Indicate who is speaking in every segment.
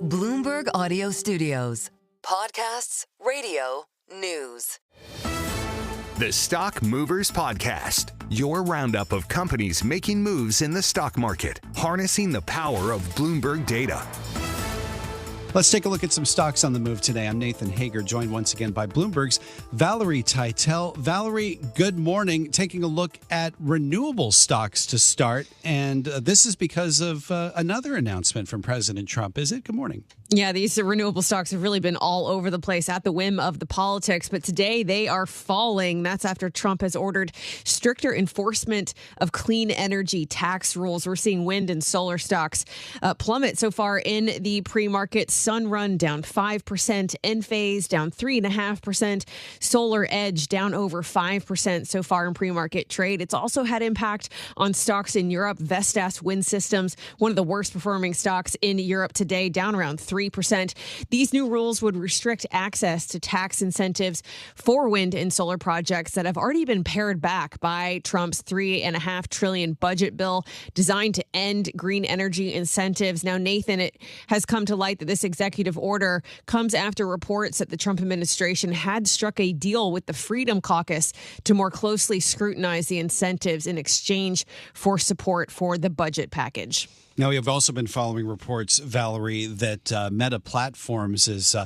Speaker 1: Bloomberg Audio Studios. Podcasts, radio, news.
Speaker 2: The Stock Movers Podcast, your roundup of companies making moves in the stock market, harnessing the power of Bloomberg data.
Speaker 3: Let's take a look at some stocks on the move today. I'm Nathan Hager, joined once again by Bloomberg's Valerie Teitel. Valerie, good morning. Taking a look at renewable stocks to start. And this is because of another announcement from President Trump, is it? Good morning.
Speaker 4: Yeah, these renewable stocks have really been all over the place at the whim of the politics. But today they are falling. That's after Trump has ordered stricter enforcement of clean energy tax rules. We're seeing wind and solar stocks plummet so far in the pre-market. Sunrun down 5%, Enphase down 3.5%, SolarEdge down over 5% so far in pre-market trade. It's also had impact on stocks in Europe. Vestas Wind Systems, one of the worst performing stocks in Europe today, down around 3%. These new rules would restrict access to tax incentives for wind and solar projects that have already been pared back by Trump's $3.5 trillion budget bill designed to end green energy incentives. Now, Nathan, it has come to light that this executive order comes after reports that the Trump administration had struck a deal with the Freedom Caucus to more closely scrutinize the incentives in exchange for support for the budget package.
Speaker 3: Now, we have also been following reports, Valerie, that Meta Platforms is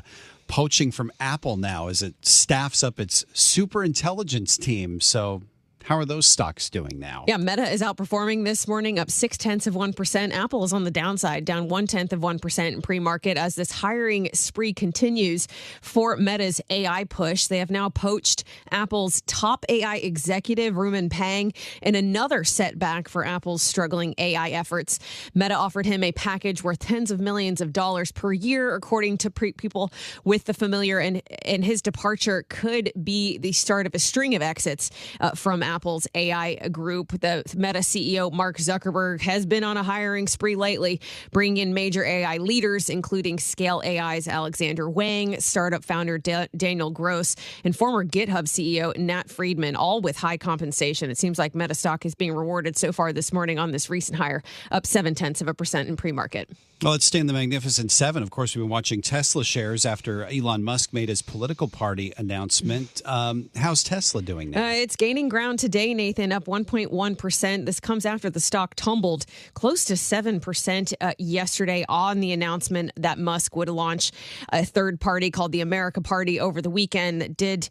Speaker 3: poaching from Apple now as it staffs up its super intelligence team. So how are those stocks doing now? Yeah,
Speaker 4: Meta is outperforming this morning, up 0.6%. Apple is on the downside, down 0.1% in pre-market as this hiring spree continues for Meta's AI push. They have now poached Apple's top AI executive, Ruoming Pang, in another setback for Apple's struggling AI efforts. Meta offered him a package worth tens of millions of dollars per year, according to people with the familiar, and his departure could be the start of a string of exits from Apple's AI group. The Meta CEO, Mark Zuckerberg, has been on a hiring spree lately, bringing in major AI leaders, including Scale AI's Alexander Wang, startup founder Daniel Gross, and former GitHub CEO Nat Friedman, all with high compensation. It seems like Meta stock is being rewarded so far this morning on this recent hire, up 0.7% in pre-market.
Speaker 3: Well, let's stay in the Magnificent Seven. Of course, we've been watching Tesla shares after Elon Musk made his political party announcement. How's Tesla doing now?
Speaker 4: It's gaining ground today, Nathan, up 1.1%. This comes after the stock tumbled close to 7% yesterday on the announcement that Musk would launch a third party called the America Party over the weekend that did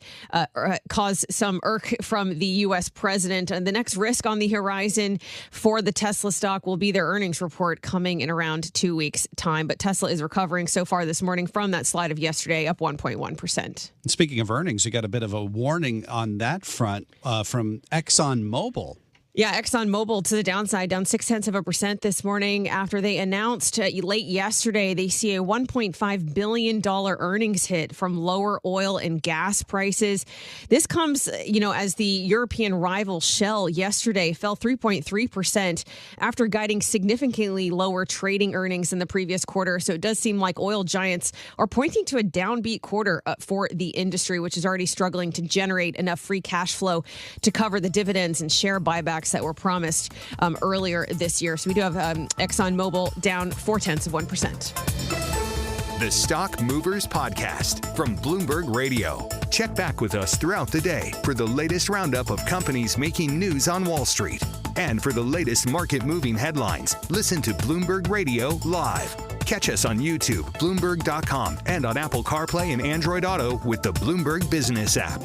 Speaker 4: cause some irk from the U.S. president. And the next risk on the horizon for the Tesla stock will be their earnings report coming in around 2 weeks' time. But Tesla is recovering so far this morning from that slide of yesterday, up 1.1%.
Speaker 3: Speaking of earnings, we got a bit of a warning on that front from ExxonMobil.
Speaker 4: Yeah, ExxonMobil to the downside, down 0.6% this morning after they announced late yesterday they see a $1.5 billion earnings hit from lower oil and gas prices. This comes, as the European rival Shell yesterday fell 3.3% after guiding significantly lower trading earnings in the previous quarter. So it does seem like oil giants are pointing to a downbeat quarter for the industry, which is already struggling to generate enough free cash flow to cover the dividends and share buybacks that were promised earlier this year. So we do have ExxonMobil down 0.4%.
Speaker 2: The Stock Movers Podcast from Bloomberg Radio. Check back with us throughout the day for the latest roundup of companies making news on Wall Street. And for the latest market-moving headlines, listen to Bloomberg Radio live. Catch us on YouTube, Bloomberg.com, and on Apple CarPlay and Android Auto with the Bloomberg Business app.